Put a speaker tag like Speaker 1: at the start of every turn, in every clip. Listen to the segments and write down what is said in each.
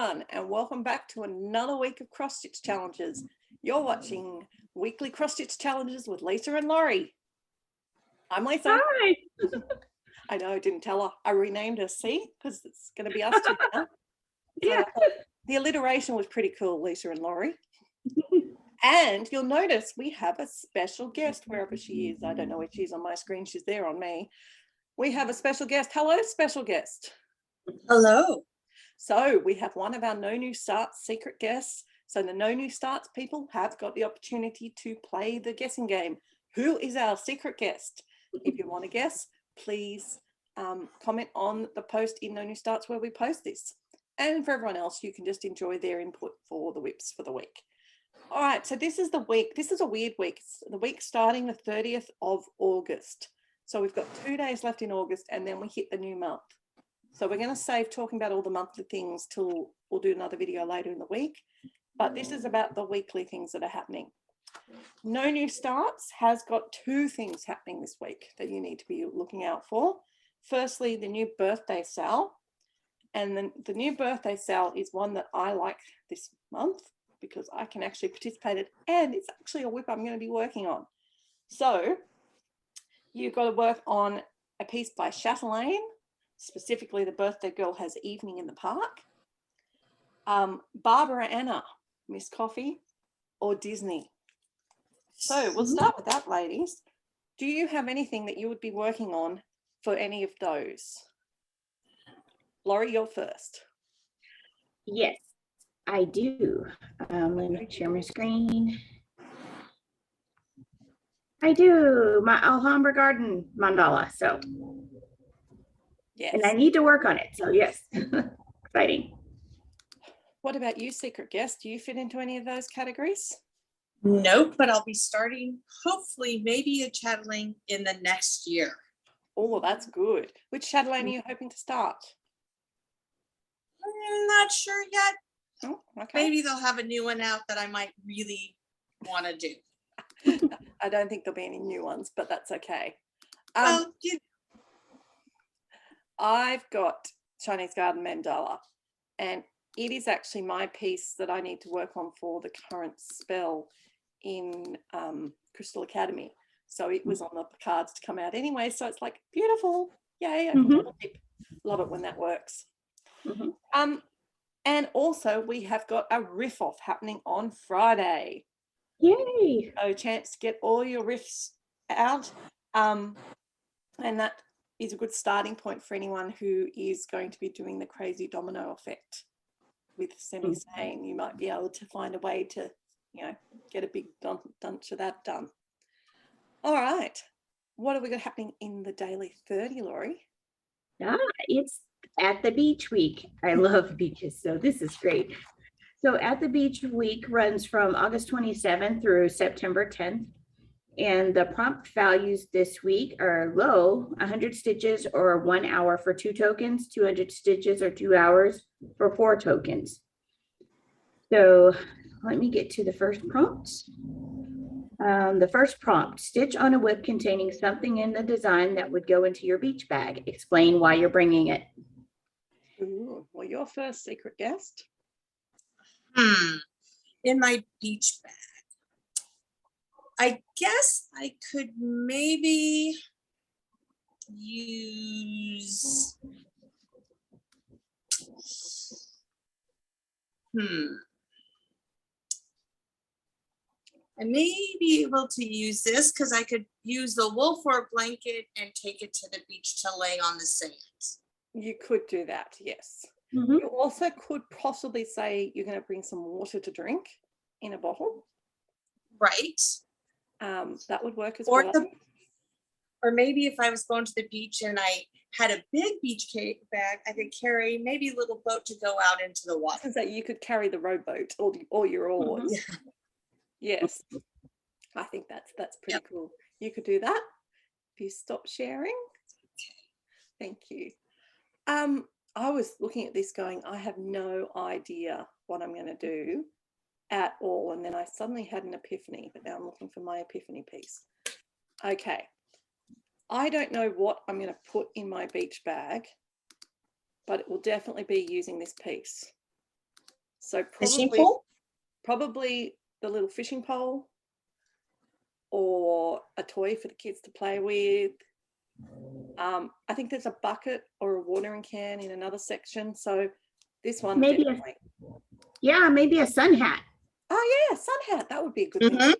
Speaker 1: everyone, and welcome back to another week of cross stitch challenges. You're watching weekly cross stitch challenges with Lisa and Laurie. I'm Lisa.
Speaker 2: Hi.
Speaker 1: I know, I didn't tell her. I renamed her, see, because it's going to be us two now.
Speaker 2: Yeah.
Speaker 1: The alliteration was pretty cool, Lisa and Laurie. And you'll notice we have a special guest wherever she is. I don't know where she is on my screen. She's there on me. We have a special guest. Hello, special guest.
Speaker 3: Hello.
Speaker 1: So we have one of our No New Starts secret guests. So the No New Starts people have got the opportunity to play the guessing game. Who is our secret guest? If you want to guess, please comment on the post in No New Starts where we post this. And for everyone else, you can just enjoy their input for the whips for the week. All right, so this is the week. This is a weird week. It's the week starting the 30th of August. So we've got 2 days left in August and then we hit the new month. So we're going to save talking about all the monthly things till we'll do another video later in the week. But this is about the weekly things that are happening. No New Starts has got 2 things happening this week that you need to be looking out for. Firstly, the new birthday sale. And then the new birthday sale is one that I like this month because I can actually participate in it. And it's actually a whip I'm going to be working on. So you've got to work on a piece by Chatelaine. Specifically, the birthday girl has Evening in the Park. Barbara Anna, Miss Coffee, or Disney. So we'll start with that, ladies. Do you have anything that you would be working on for any of those? Laurie, you're first.
Speaker 2: Yes, I do. Let me share my screen. I do my Alhambra Garden mandala. So,
Speaker 1: Yes.
Speaker 2: and I need to work on it. So yes, exciting.
Speaker 1: What about you, secret guest? Do you fit into any of those categories?
Speaker 3: Nope, but I'll be starting hopefully maybe a Chatelaine in the next year.
Speaker 1: Oh, that's good. Which Chatelaine are you hoping to start?
Speaker 3: I'm not sure yet.
Speaker 1: Oh, okay.
Speaker 3: Maybe they'll have a new one out that I might really want to do.
Speaker 1: I don't think there'll be any new ones, but that's okay.
Speaker 3: Well, you
Speaker 1: I've got Chinese Garden Mandala, and it is actually my piece that I need to work on for the current spell in Crystal Academy. So it was on the cards to come out anyway. So it's like, beautiful. Yay. I can double dip. Love it when that works. And also we have got a riff off happening on Friday.
Speaker 2: Yay.
Speaker 1: So a chance to get all your riffs out. And that is a good starting point for anyone who is going to be doing the crazy domino effect with semi-sane. You might be able to find a way to, get a big bunch of that done. All right. What have we got happening in the Daily 30, Laurie?
Speaker 2: It's at the beach week. I love beaches, so this is great. So at the beach week runs from August 27th through September 10th. And the prompt values this week are low, 100 stitches or 1 hour for 2 tokens, 200 stitches or 2 hours for 4 tokens. So let me get to the first prompt. The first prompt, stitch on a whip containing something in the design that would go into your beach bag. Explain why you're bringing it.
Speaker 1: Ooh, well, you're first, secret guest.
Speaker 3: in my beach bag. I guess I could maybe use I may be able to use this because I could use the wool for a blanket and take it to the beach to lay on the sand.
Speaker 1: You could do that, yes. You also could possibly say you're going to bring some water to drink in a bottle.
Speaker 3: Right.
Speaker 1: That would work as
Speaker 3: or
Speaker 1: well.
Speaker 3: Or maybe if I was going to the beach and I had a big beach bag, I could carry maybe a little boat to go out into the water.
Speaker 1: So you could carry the rowboat or your oars. Yes, I think that's pretty cool. You could do that. If you stop sharing. Thank you. I was looking at this going, I have no idea what I'm going to do at all. And then I suddenly had an epiphany, but now I'm looking for my epiphany piece. Okay. I don't know what I'm going to put in my beach bag, but it will definitely be using this piece. So
Speaker 3: Fishing pole?
Speaker 1: probably the little fishing pole, or a toy for the kids to play with. I think there's a bucket or a watering can in another section. So this one
Speaker 2: Maybe
Speaker 1: definitely.
Speaker 2: maybe a sun hat.
Speaker 1: Oh yeah, sun hat. That would be a good thing to take.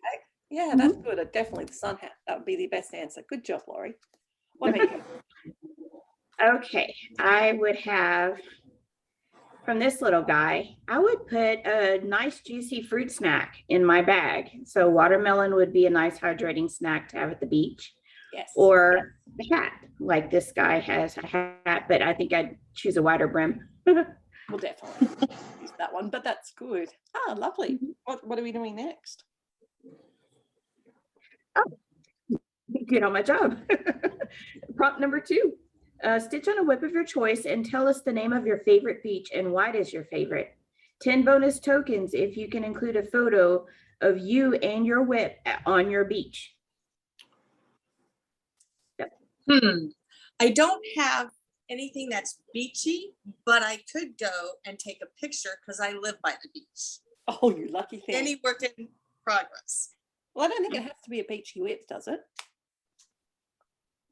Speaker 1: Yeah, that's good. Definitely the sun hat. That would be the best answer. Good job, Laurie. What about you?
Speaker 2: Okay, I would have, from this little guy, I would put a nice juicy fruit snack in my bag. So watermelon would be a nice hydrating snack to have at the beach.
Speaker 1: Yes.
Speaker 2: Or a hat, like this guy has a hat, but I think I'd choose a wider brim.
Speaker 1: We'll definitely use that one, but that's good. Ah, lovely. What are we doing next?
Speaker 2: Good on my job. Prompt number 2. Stitch on a whip of your choice and tell us the name of your favorite beach and why it is your favorite. 10 bonus tokens if you can include a photo of you and your whip on your beach.
Speaker 3: I don't have anything that's beachy, but I could go and take a picture because I live by the beach.
Speaker 1: Oh, you lucky thing.
Speaker 3: Any work in progress.
Speaker 1: Well, I don't think it has to be a beachy whip, does it?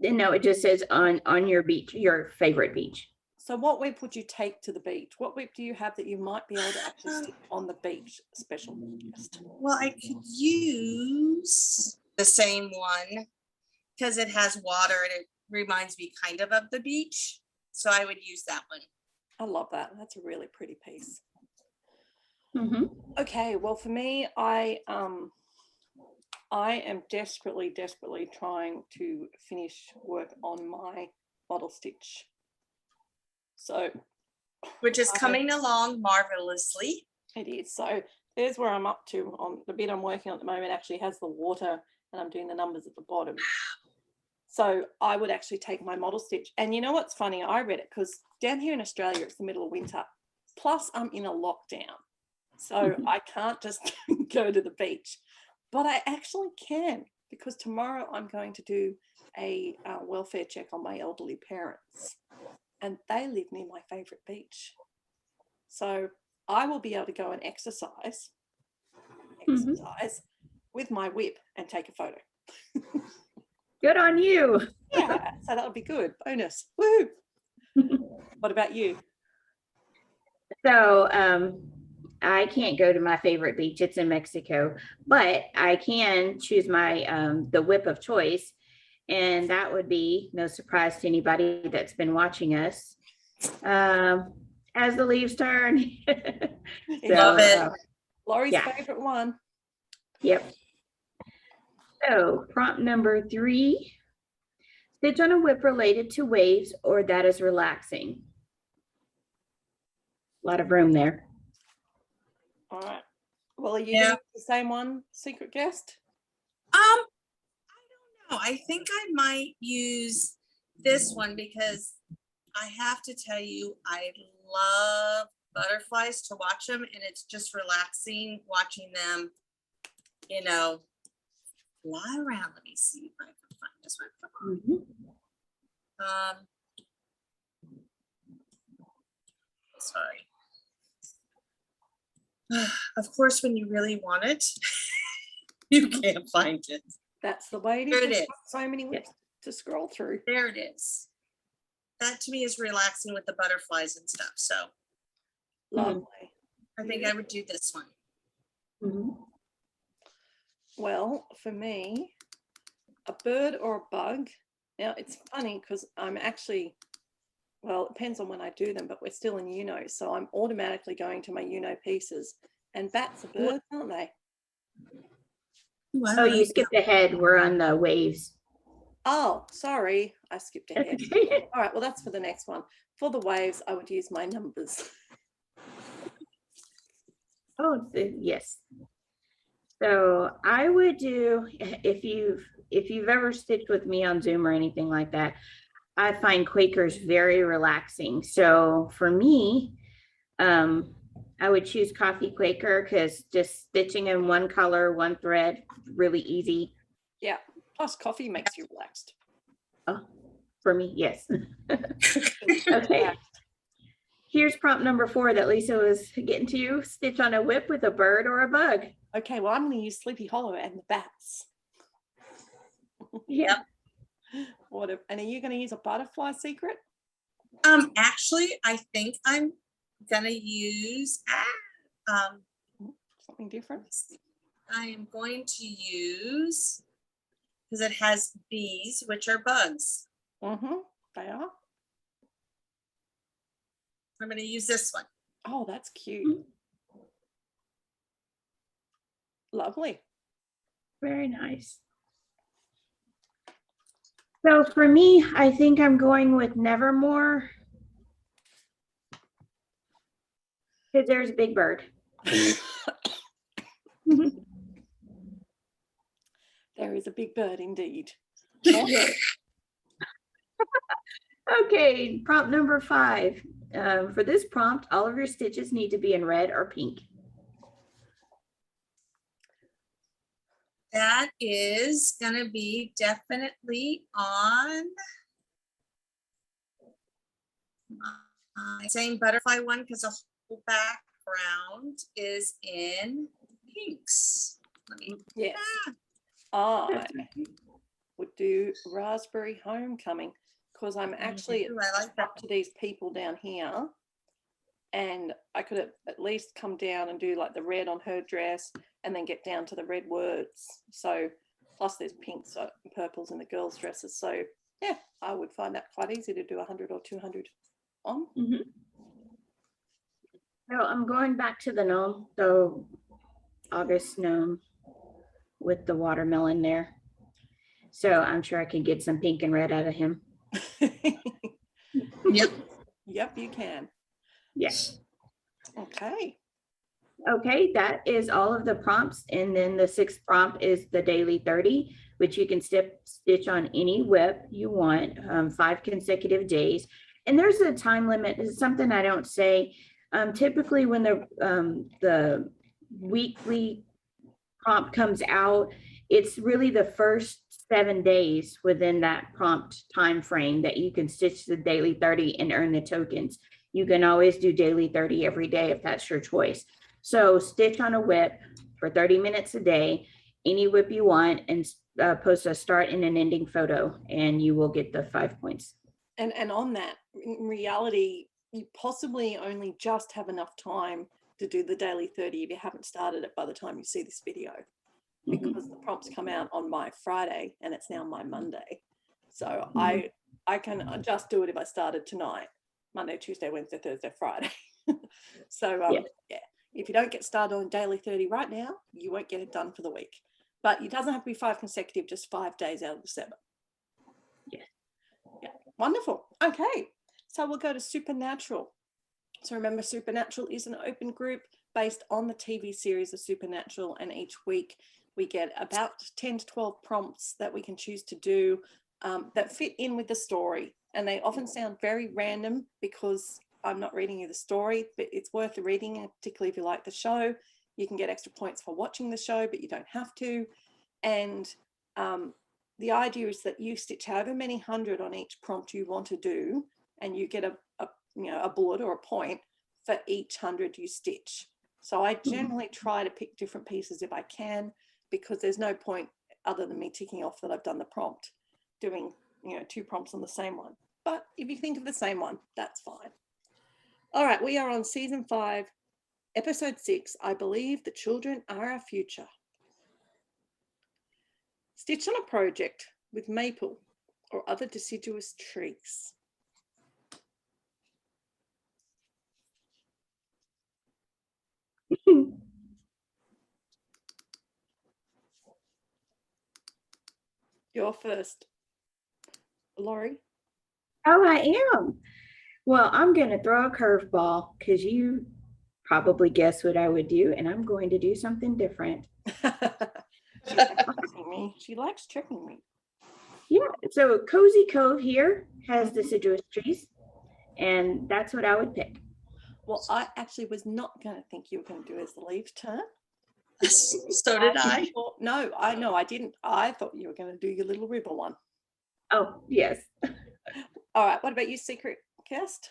Speaker 2: No, it just says on your beach, your favorite beach.
Speaker 1: So what whip would you take to the beach? What whip do you have that you might be able to actually stick on the beach? Special guest.
Speaker 3: Well, I could use the same one because it has water and it reminds me kind of the beach. So I would use that one.
Speaker 1: I love that. That's a really pretty piece.
Speaker 2: Mm-hmm.
Speaker 1: Okay, well, for me, I am desperately trying to finish work on my bottle stitch. So,
Speaker 3: which is coming along marvelously.
Speaker 1: It is. So there's where I'm up to. On the bit I'm working on at the moment actually has the water, and I'm doing the numbers at the bottom. So I would actually take my model stitch. And you know what's funny? I read it because down here in Australia, it's the middle of winter. Plus, I'm in a lockdown. So I can't just go to the beach. But I actually can, because tomorrow I'm going to do a welfare check on my elderly parents. And they live near my favourite beach. So I will be able to go and exercise with my whip and take a photo.
Speaker 2: Good on you.
Speaker 1: Yeah, so that would be good. Bonus. Woo! What about you?
Speaker 2: So I can't go to my favorite beach. It's in Mexico, but I can choose my the whip of choice. And that would be, no surprise to anybody that's been watching us, as the leaves turn.
Speaker 3: Love it.
Speaker 1: Laurie's favorite one.
Speaker 2: Yep. So prompt number 3, stitch on a whip related to waves or that is relaxing. A lot of room there.
Speaker 1: All right. Well, are you doing the same one, secret guest?
Speaker 3: I don't know. I think I might use this one because I have to tell you, I love butterflies to watch them, and it's just relaxing watching them, you know, fly around. Let me see if I can find this one. Come on. Sorry. Of course, when you really want it, you can't find it.
Speaker 1: That's the way it is.
Speaker 3: There it is.
Speaker 1: So many whips to scroll through.
Speaker 3: There it is. That to me is relaxing with the butterflies and stuff. So
Speaker 1: lovely.
Speaker 3: I think I would do this one.
Speaker 1: Well, for me, a bird or a bug. Now, it's funny because I'm actually, well, it depends on when I do them, but we're still in UNO, so I'm automatically going to my UNO pieces. And bats are birds, aren't they?
Speaker 2: Oh, you skipped ahead. We're on the waves.
Speaker 1: Oh, sorry. I skipped ahead. All right, well, that's for the next one. For the waves, I would use my numbers.
Speaker 2: Oh, yes. So I would do, if you've ever stitched with me on Zoom or anything like that, I find Quakers very relaxing. So for me, I would choose Coffee Quaker because just stitching in one color, one thread, really easy.
Speaker 1: Yeah. Plus coffee makes you relaxed.
Speaker 2: Oh, for me, yes. Okay. Here's prompt number 4 that Lisa was getting to you. Stitch on a whip with a bird or a bug.
Speaker 1: Okay, well, I'm going to use Sleepy Hollow and the bats.
Speaker 2: Yeah.
Speaker 1: And are you going to use a butterfly secret?
Speaker 3: Actually, I think I'm gonna use
Speaker 1: Something different?
Speaker 3: I am going to use, because it has bees, which are bugs.
Speaker 1: Mm-hmm. They are.
Speaker 3: I'm going to use this one.
Speaker 1: Oh, that's cute. Lovely.
Speaker 2: Very nice. So for me, I think I'm going with Nevermore. Because there's a big bird.
Speaker 1: There is a big bird indeed.
Speaker 2: Okay, prompt number 5. For this prompt, all of your stitches need to be in red or pink.
Speaker 3: That is going to be definitely on my same butterfly one, because the whole background is in pinks. Let me,
Speaker 1: Yes. I would do Raspberry Homecoming because I'm actually
Speaker 3: I like that.
Speaker 1: up to these people down here, and I could have at least come down and do like the red on her dress and then get down to the red words. So plus there's pinks and purples in the girls' dresses. So yeah, I would find that quite easy to do 100 or 200 on.
Speaker 2: So I'm going back to the gnome, so August gnome with the watermelon there. So I'm sure I can get some pink and red out of him.
Speaker 3: Yep.
Speaker 1: Yep, you can.
Speaker 2: Yes.
Speaker 1: Okay.
Speaker 2: Okay, that is all of the prompts. And then the 6th prompt is the daily 30, which you can stitch on any whip you want, 5 consecutive days. And there's a time limit. This is something I don't say. Typically when the weekly prompt comes out, it's really the first 7 days within that prompt time frame that you can stitch the daily 30 and earn the tokens. You can always do daily 30 every day if that's your choice. So stitch on a whip for 30 minutes a day, any whip you want, and post a start and an ending photo, and you will get the 5 points.
Speaker 1: And on that, in reality, you possibly only just have enough time to do the daily 30 if you haven't started it by the time you see this video, because the prompts come out on my Friday and it's now my Monday. So I can just do it if I started tonight, Monday, Tuesday, Wednesday, Thursday, Friday. So yeah, if you don't get started on daily 30 right now, you won't get it done for the week. But it doesn't have to be 5 consecutive, just 5 days out of the 7. Yeah, wonderful. Okay, so we'll go to Supernatural. So remember, Supernatural is an open group based on the TV series of Supernatural, and each week we get about 10 to 12 prompts that we can choose to do that fit in with the story. And they often sound very random because I'm not reading you the story, but it's worth reading, particularly if you like the show. You can get extra points for watching the show, but you don't have to. And the idea is that you stitch however many 100 on each prompt you want to do, and you get a bullet or a point for each 100 you stitch. So I generally try to pick different pieces if I can, because there's no point other than me ticking off that I've done the prompt, doing 2 prompts on the same one. But if you think of the same one, that's fine. All right, we are on season 5, episode 6. I believe the children are our future. Stitch on a project with maple or other deciduous trees. You're first, Laurie.
Speaker 2: Oh, I am. Well, I'm going to throw a curveball because you probably guess what I would do, and I'm going to do something different.
Speaker 1: She likes tricking me.
Speaker 2: Yeah, so Cozy Cove here has deciduous trees, and that's what I would pick.
Speaker 1: Well, I actually was not going to think you were going to do as the leaves turn.
Speaker 3: So did I.
Speaker 1: No, I didn't. I thought you were going to do your little river one.
Speaker 2: Oh, yes.
Speaker 1: All right, what about you, Secret Guest?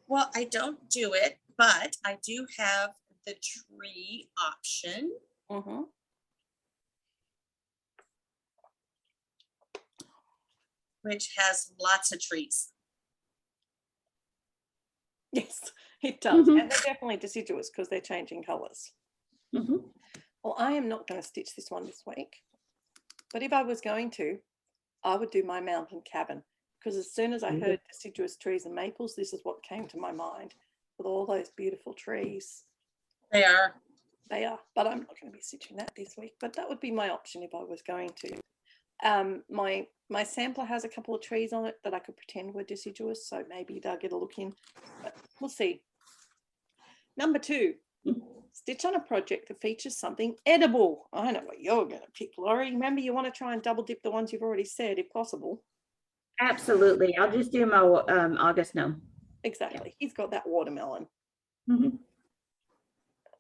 Speaker 3: Well, I don't do it, but I do have the tree option.
Speaker 1: Mm-hmm.
Speaker 3: Which has lots of trees.
Speaker 1: Yes, it does.
Speaker 2: Mhm.
Speaker 1: And they're definitely deciduous because they're changing colours.
Speaker 2: Mhm.
Speaker 1: Well, I am not going to stitch this one this week. But if I was going to, I would do my mountain cabin. Because as soon as I heard deciduous trees and maples, this is what came to my mind with all those beautiful trees.
Speaker 3: They are.
Speaker 1: They are, but I'm not going to be stitching that this week. But that would be my option if I was going to. My sampler has a couple of trees on it that I could pretend were deciduous, so maybe they'll get a look in, but we'll see. Number 2, stitch on a project that features something edible. I know what you're going to pick, Laurie. Remember, you want to try and double dip the ones you've already said if possible.
Speaker 2: Absolutely. I'll just do my August gnome.
Speaker 1: Exactly. He's got that watermelon.
Speaker 2: Mhm.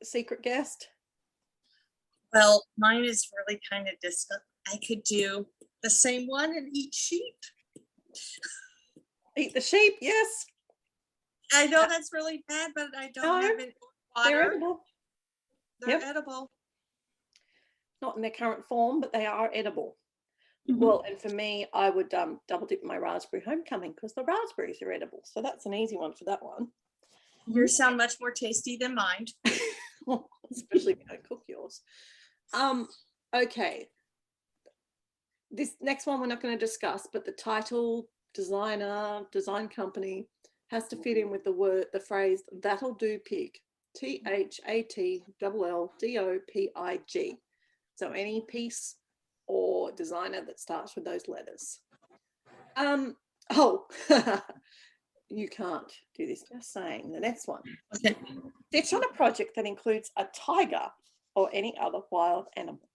Speaker 1: Secret guest?
Speaker 3: Well, mine is really kind of distant. I could do the same one and eat sheep.
Speaker 1: Eat the sheep, yes.
Speaker 3: I know that's really bad, but I don't have any
Speaker 1: They're
Speaker 3: water.
Speaker 1: edible.
Speaker 3: They're
Speaker 1: Yep.
Speaker 3: edible.
Speaker 1: Not in their current form, but they are edible.
Speaker 2: Mhm.
Speaker 1: Well, and for me, I would double dip my raspberry homecoming because the raspberries are edible. So that's an easy one for that one.
Speaker 3: Yours sound much more tasty than mine.
Speaker 1: Especially if you don't cook yours. Okay. This next one we're not going to discuss, but the title, designer, design company has to fit in with the phrase "that'll do pig." THATLLDOPIG. So any piece or designer that starts with those letters. You can't do this. Just saying. The next one.
Speaker 3: Okay.
Speaker 1: Stitch on a project that includes a tiger or any other wild animal.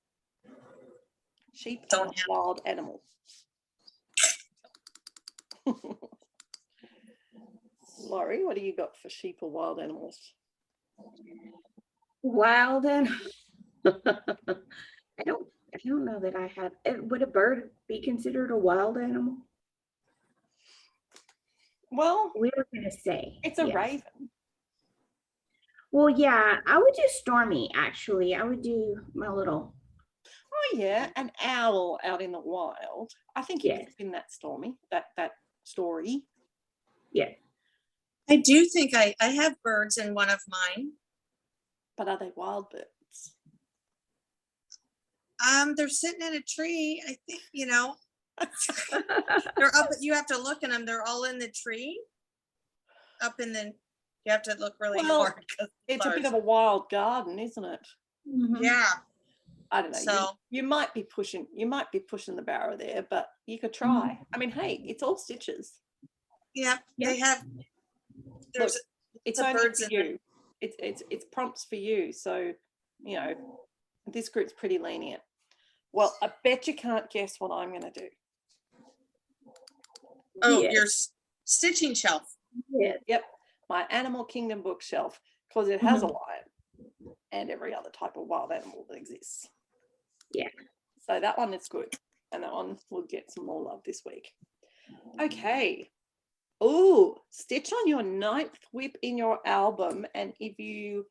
Speaker 1: Sheep are not wild animals. Laurie, what do you got for sheep or wild animals?
Speaker 2: Wild and I don't know that I have. Would a bird be considered a wild animal?
Speaker 1: Well,
Speaker 2: We were going to say
Speaker 1: it's a
Speaker 2: yes.
Speaker 1: raven.
Speaker 2: Well, yeah, I would do Stormy. Actually, I would do my little.
Speaker 1: Oh yeah, an owl out in the wild. I think you
Speaker 2: Yes.
Speaker 1: could in that Stormy, that story.
Speaker 2: Yeah.
Speaker 3: I do think I have birds in one of mine.
Speaker 1: But are they wild birds?
Speaker 3: They're sitting in a tree. I think, they're up. You have to look at them. They're all in the tree. Up in the. You have to look really hard.
Speaker 1: It's a bit of a wild garden, isn't it?
Speaker 2: Mhm.
Speaker 3: Yeah.
Speaker 1: I don't know.
Speaker 3: So
Speaker 1: you might be pushing the barrow there, but you could try. I mean, hey, it's all stitches.
Speaker 3: yeah, they have. There's
Speaker 1: Look, it's
Speaker 3: the
Speaker 1: only
Speaker 3: birds
Speaker 1: for
Speaker 3: in
Speaker 1: you. It's prompts for you. So, this group's pretty lenient. Well, I bet you can't guess what I'm going to do.
Speaker 3: Oh,
Speaker 2: Yes.
Speaker 3: your stitching shelf.
Speaker 2: Yes.
Speaker 1: Yep, my Animal Kingdom bookshelf, because it has a lion and every other type of wild animal that exists.
Speaker 2: Yeah.
Speaker 1: So that one is good, and that one will get some more love this week. Okay. Oh, stitch on your 9th whip in your album, and if you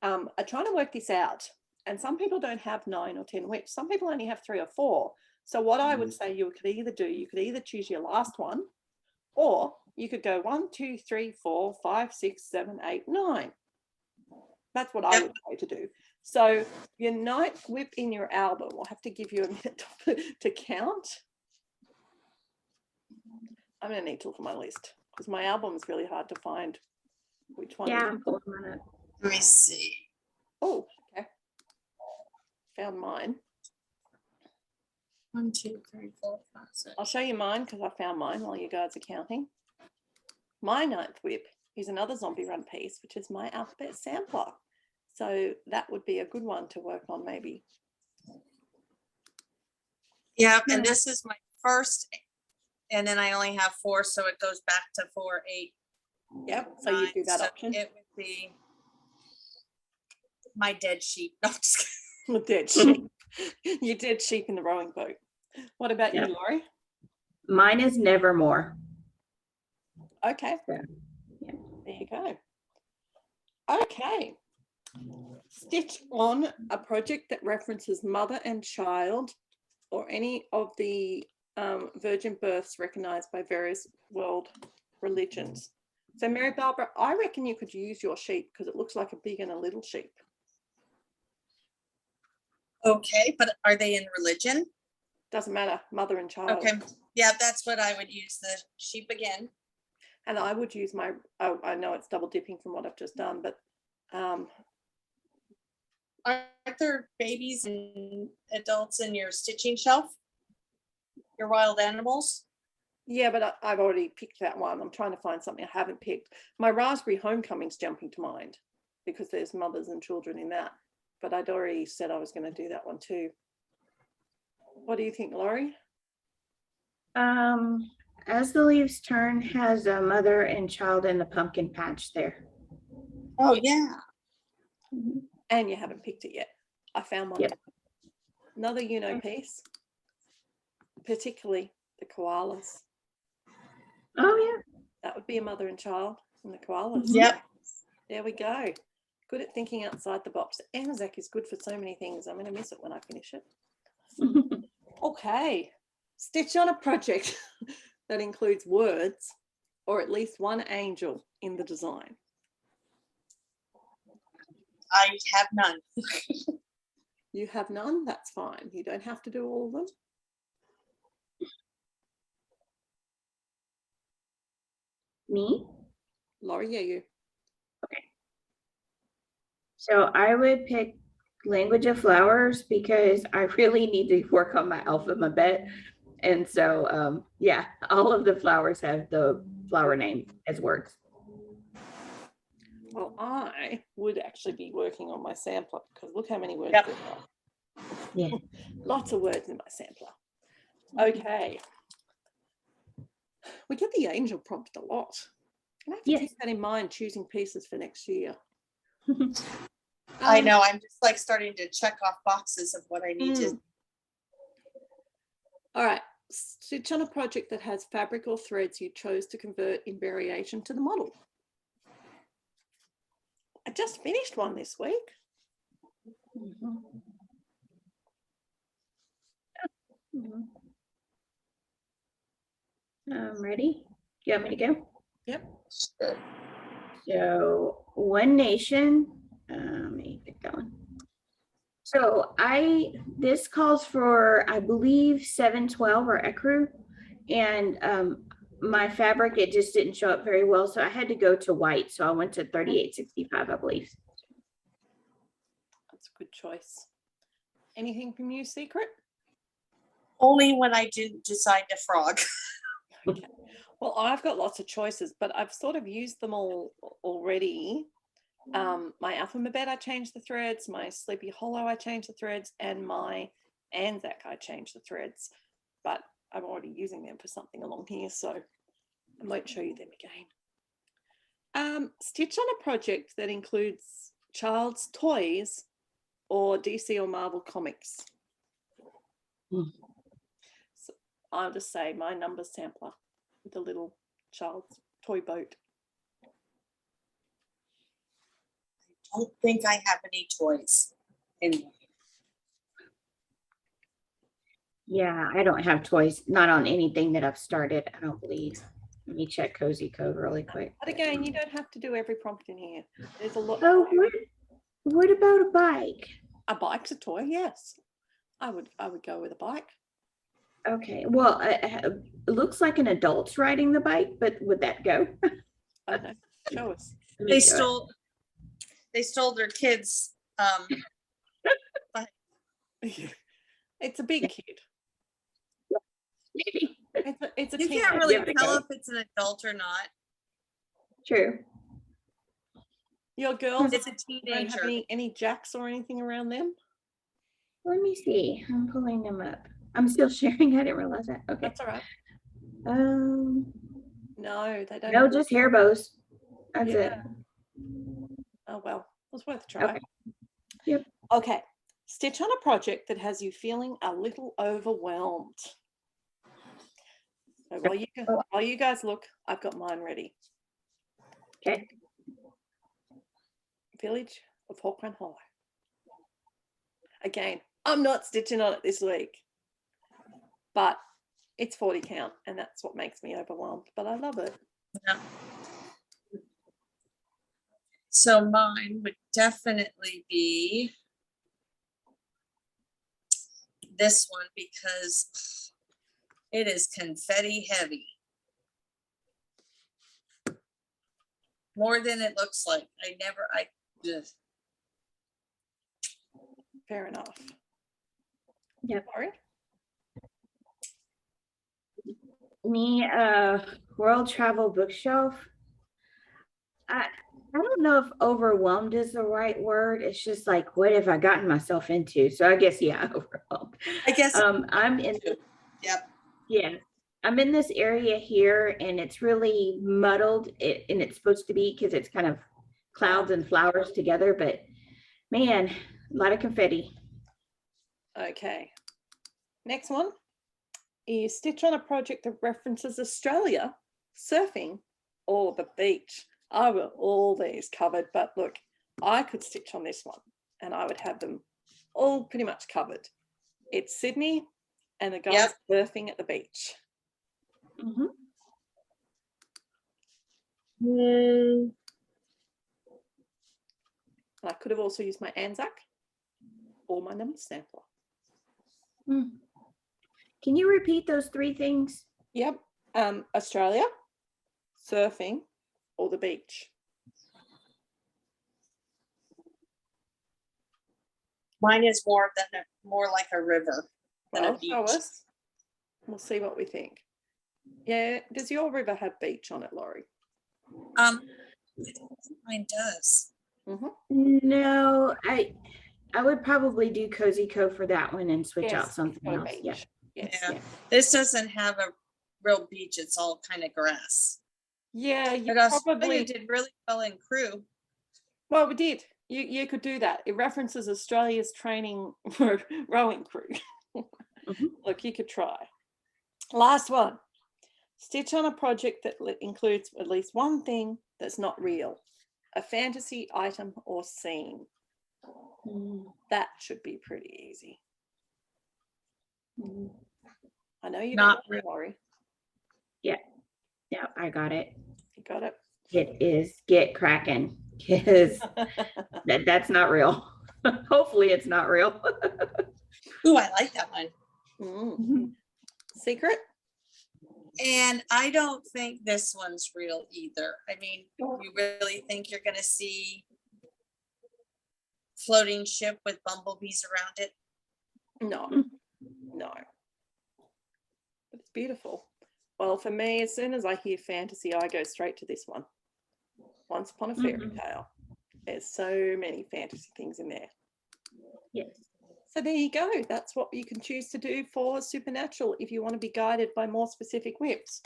Speaker 1: are trying to work this out, and some people don't have 9 or 10 whips, some people only have 3 or 4. So what I would say you could either choose your last one, or you could go 1, 2, 3, 4, 5, 6, 7, 8, 9. That's what I would say to do. So your 9th whip in your album, we'll have to give you a minute to count. I'm going to need to look at my list because my album is really hard to find which one.
Speaker 2: Yeah.
Speaker 3: Let me see.
Speaker 1: Oh, okay. Found mine.
Speaker 3: 1, 2, 3, 4, 5, 6.
Speaker 1: I'll show you mine because I found mine while you guys are counting. My 9th whip is another Zombie Run piece, which is my alphabet sampler. So that would be a good one to work on maybe.
Speaker 3: Yeah, and this is my first, and then I only have 4, so it goes back to 4, 8.
Speaker 1: Yep, so you do that option.
Speaker 3: It would be my dead sheep. No, I'm just kidding.
Speaker 1: The dead sheep. You dead sheep in the rowing boat. What about you, Laurie?
Speaker 2: Mine is Nevermore.
Speaker 1: Okay.
Speaker 2: Yeah.
Speaker 1: There you go. Okay. Stitch on a project that references mother and child or any of the virgin births recognized by various world religions. So Mary Barbara, I reckon you could use your sheep because it looks like a big and a little sheep.
Speaker 3: Okay, but are they in religion?
Speaker 1: Doesn't matter, mother and child.
Speaker 3: Okay, yeah, that's what I would use, the sheep again.
Speaker 1: And I would use my, oh, I know it's double dipping from what I've just done, but
Speaker 3: Aren't there babies and adults in your stitching shelf? Your wild animals?
Speaker 1: yeah, but I've already picked that one. I'm trying to find something I haven't picked. My raspberry homecoming's jumping to mind because there's mothers and children in that, but I'd already said I was going to do that one too. What do you think, Laurie?
Speaker 2: As the Leaves Turn has a mother and child in the pumpkin patch there.
Speaker 3: Oh, yeah.
Speaker 1: And you haven't picked it yet. I found one.
Speaker 2: Yep.
Speaker 1: Another piece, particularly the koalas.
Speaker 2: Oh, yeah.
Speaker 1: That would be a mother and child and the koalas.
Speaker 3: Yep.
Speaker 1: There we go. Good at thinking outside the box. Anzac is good for so many things. I'm going to miss it when I finish it. Okay. Stitch on a project that includes words or at least one angel in the design.
Speaker 3: I have none.
Speaker 1: You have none? That's fine. You don't have to do all of them.
Speaker 2: Me?
Speaker 1: Laurie, yeah, you.
Speaker 2: So I would pick Language of Flowers because I really need to work on my alphabet. And so, yeah, all of the flowers have the flower name as words.
Speaker 1: Well, I would actually be working on my sampler because look how many words
Speaker 3: Yep.
Speaker 1: there are.
Speaker 2: Yeah.
Speaker 1: Lots of words in my sampler. Okay. We get the angel prompt a lot. I have to
Speaker 2: Yes.
Speaker 1: keep that in mind, choosing pieces for next year.
Speaker 3: I know, I'm just like starting to check off boxes of what I need to.
Speaker 1: All right. Stitch on a project that has fabric or threads you chose to convert in variation to the model. I just finished one this week.
Speaker 2: Ready? You want me to go?
Speaker 1: Yep.
Speaker 3: Sure.
Speaker 2: So One Nation, let me pick that one. So this calls for, I believe, 712 or ecru, and my fabric, it just didn't show up very well, so I had to go to white. So I went to 3865, I believe.
Speaker 1: That's a good choice. Anything from you, Secret?
Speaker 3: Only when I didn't decide to frog.
Speaker 1: Okay. Well, I've got lots of choices, but I've sort of used them all already. My alphabet, I changed the threads. My Sleepy Hollow, I changed the threads. And my Anzac, I changed the threads. But I'm already using them for something along here, so I won't show you them again. Stitch on a project that includes child's toys or DC or Marvel comics. So I'll just say my number sampler with a little child's toy boat.
Speaker 3: I don't think I have any toys in.
Speaker 2: Yeah, I don't have toys, not on anything that I've started, I don't believe. Let me check Cozy Cove really quick.
Speaker 1: But again, you don't have to do every prompt in here. There's a lot.
Speaker 2: Oh, what about a bike?
Speaker 1: A bike's a toy, yes. I would go with a bike.
Speaker 2: Okay, well, it looks like an adult's riding the bike, but would that go?
Speaker 1: I don't know. Show us.
Speaker 3: They stole their kids.
Speaker 1: It's a big kid.
Speaker 2: Maybe.
Speaker 1: It's a
Speaker 3: You
Speaker 1: teen.
Speaker 3: can't really
Speaker 2: Give it a
Speaker 3: tell
Speaker 2: go.
Speaker 3: if it's an adult or not.
Speaker 2: True.
Speaker 1: Your girls
Speaker 3: It's a
Speaker 1: don't have
Speaker 3: teenager.
Speaker 1: any jacks or anything around them?
Speaker 2: Let me see. I'm pulling them up. I'm still sharing. I didn't realize that. Okay.
Speaker 1: That's all right. No, they don't.
Speaker 2: No,
Speaker 1: have-
Speaker 2: just hair bows. That's it.
Speaker 1: Yeah. Oh, well, it was worth a try.
Speaker 2: Okay. Yep.
Speaker 1: Okay. Stitch on a project that has you feeling a little overwhelmed. So while you guys look, I've got mine ready.
Speaker 2: Okay.
Speaker 1: Village of Hawkman Hollow. Again, I'm not stitching on it this week, but it's 40 count, and that's what makes me overwhelmed, but I love it.
Speaker 3: Yeah. So mine would definitely be this one because it is confetti heavy. More than it looks like. Just.
Speaker 1: Fair enough.
Speaker 2: Yep.
Speaker 1: Sorry.
Speaker 2: Me, world travel bookshelf. I don't know if overwhelmed is the right word. It's just like, what have I gotten myself into? So I guess, yeah, overwhelmed.
Speaker 3: I guess.
Speaker 2: I'm in.
Speaker 3: Yep.
Speaker 2: Yeah, I'm in this area here, and it's really muddled. And it's supposed to be because it's kind of clouds and flowers together. But man, a lot of confetti.
Speaker 1: Okay. Next one is stitch on a project that references Australia, surfing, or the beach. I will all these covered, but look, I could stitch on this one and I would have them all pretty much covered. It's Sydney and the guys surfing at the beach.
Speaker 2: Mm-hmm.
Speaker 1: And I could have also used my Anzac or my number sampler.
Speaker 2: Can you repeat those three things?
Speaker 1: Yep. Australia, surfing, or the beach.
Speaker 3: Mine is more like a river than a beach.
Speaker 1: Show us. We'll see what we think. Yeah, does your river have beach on it, Laurie?
Speaker 3: I think mine does.
Speaker 2: No, I would probably do Cozy Co for that one and switch out something else.
Speaker 1: Yeah.
Speaker 3: Yeah. This doesn't have a real beach. It's all kind of grass.
Speaker 1: Yeah, you
Speaker 3: probably did really well in crew.
Speaker 1: Well, we did. You could do that. It references Australia's training for rowing crew. Look, you could try. Last one. Stitch on a project that includes at least one thing that's not real. A fantasy item or scene. That should be pretty easy. I know you
Speaker 3: not
Speaker 1: got it, Laurie.
Speaker 2: Yeah, I got it.
Speaker 1: You got it.
Speaker 2: It is Get Cracking, because that's not real. Hopefully it's not real.
Speaker 3: Ooh, I like that one.
Speaker 1: Secret?
Speaker 3: And I don't think this one's real either. I mean, you really think you're going to see floating ship with bumblebees around it?
Speaker 1: No. But it's beautiful. Well, for me, as soon as I hear fantasy, I go straight to this one. Once Upon a Fairy Tale. There's so many fantasy things in there.
Speaker 2: Yes.
Speaker 1: So there you go. That's what you can choose to do for Supernatural if you want to be guided by more specific whips.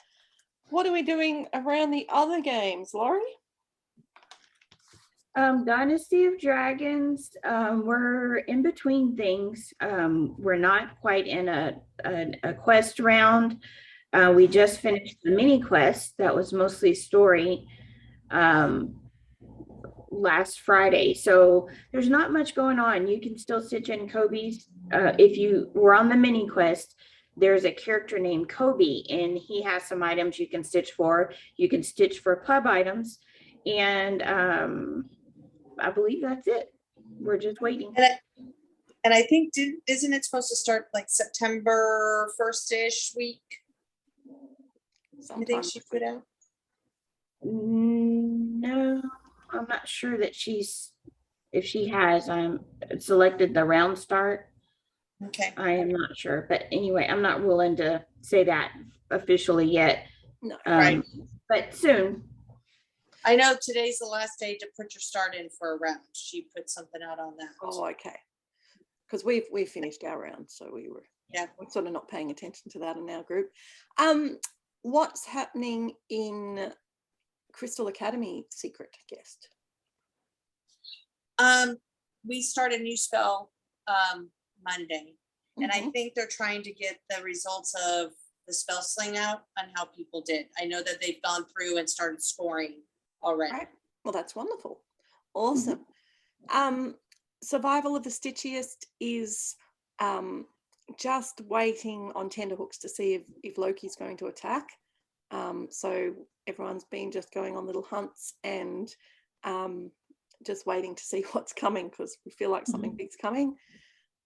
Speaker 1: What are we doing around the other games, Laurie?
Speaker 2: Dynasty of Dragons, we're in between things. We're not quite in a quest round. We just finished the mini quest that was mostly story last Friday. So there's not much going on. You can still stitch in Kobe's. If you were on the mini quest, there's a character named Kobe, and he has some items you can stitch for. You can stitch for pub items, and I believe that's it. We're just waiting.
Speaker 3: And I think, isn't it supposed to start like September 1st-ish week? You think she put out?
Speaker 2: No, I'm not sure that if she has selected the round start.
Speaker 3: Okay.
Speaker 2: I am not sure, but anyway, I'm not willing to say that officially yet.
Speaker 1: No.
Speaker 3: Right.
Speaker 2: But soon.
Speaker 3: I know today's the last day to put your start in for a round. She put something out on that.
Speaker 1: Oh, okay. Because we've finished our round, so we're sort of not paying attention to that in our group. What's happening in Crystal Academy Secret Guest?
Speaker 3: We start a new spell Monday, and I think they're trying to get the results of the spell sling out on how people did. I know that they've gone through and started scoring already.
Speaker 1: Right. Well, that's wonderful. Awesome. Survival of the Stitchiest is just waiting on tenterhooks to see if Loki's going to attack. So everyone's been just going on little hunts and just waiting to see what's coming because we feel like something big's coming.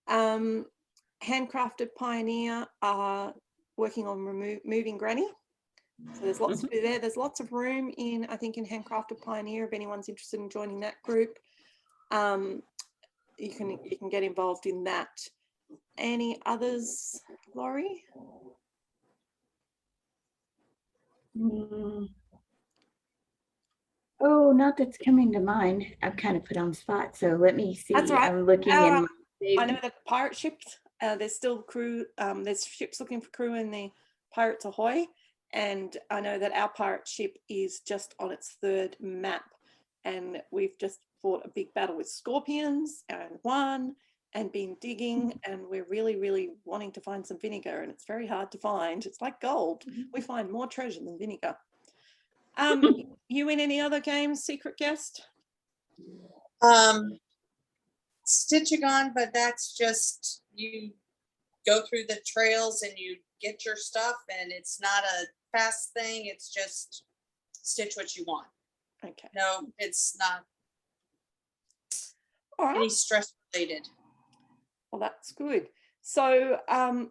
Speaker 1: Handcrafted Pioneer are working on moving Granny. So there's lots to do there. There's lots of room in, I think, in Handcrafted Pioneer if anyone's interested in joining that group. You can get involved in that. Any others, Laurie?
Speaker 2: Oh, not that's coming to mind. I'm kind of put on the spot, so let me see.
Speaker 1: That's right.
Speaker 2: I'm looking in.
Speaker 1: I know that pirate ships. There's still crew. There's ships looking for crew in the Pirates Ahoy, and I know that our pirate ship is just on its 3rd map, and we've just fought a big battle with scorpions and won, and been digging, and we're really wanting to find some vinegar, and it's very hard to find. It's like gold. We find more treasure than vinegar. You in any other games, Secret Guest?
Speaker 3: Stitchagon, but that's just you go through the trails and you get your stuff, and it's not a fast thing. It's just stitch what you want.
Speaker 1: Okay.
Speaker 3: No, it's not
Speaker 1: All right.
Speaker 3: any stress related.
Speaker 1: Well, that's good. So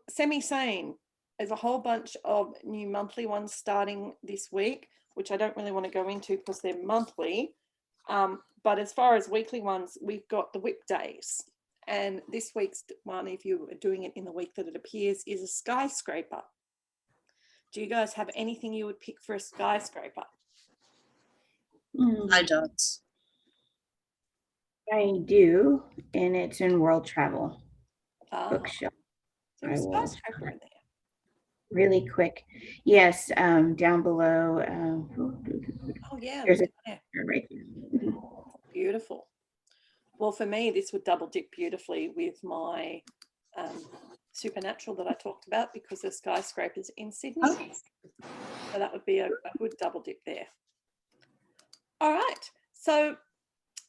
Speaker 1: Semi-Sane, there's a whole bunch of new monthly ones starting this week, which I don't really want to go into because they're monthly. But as far as weekly ones, we've got the whip days. And this week's one, if you are doing it in the week that it appears, is a skyscraper. Do you guys have anything you would pick for a skyscraper?
Speaker 3: I don't.
Speaker 2: I do, and it's in World Travel Bookshelf.
Speaker 1: There's a skyscraper in there.
Speaker 2: Really quick. Yes, down below.
Speaker 1: Oh, yeah.
Speaker 2: There's a right there.
Speaker 1: Beautiful. Well, for me, this would double dip beautifully with my Supernatural that I talked about because the skyscrapers in Sydney.
Speaker 3: Oh.
Speaker 1: So that would be a good double dip there. All right. So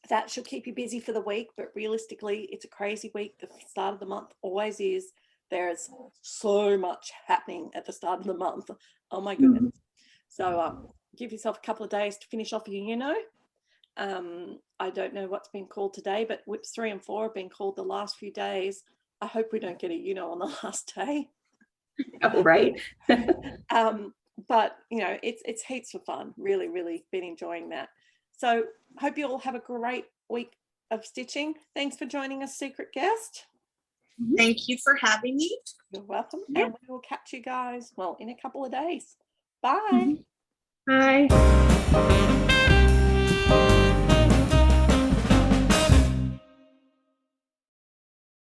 Speaker 1: that should keep you busy for the week, but realistically, it's a crazy week. The start of the month always is. There's so much happening at the start of the month. Oh my goodness. So give yourself a couple of days to finish off your I don't know what's been called today, but whips 3 and 4 have been called the last few days. I hope we don't get a on the last day.
Speaker 2: Oh, right.
Speaker 1: But it's heaps of fun. Really been enjoying that. So hope you all have a great week of stitching. Thanks for joining us, Secret Guest.
Speaker 3: Thank you for having me.
Speaker 1: You're welcome. Yeah. And we will catch you guys, in a couple of days. Bye.
Speaker 2: Bye.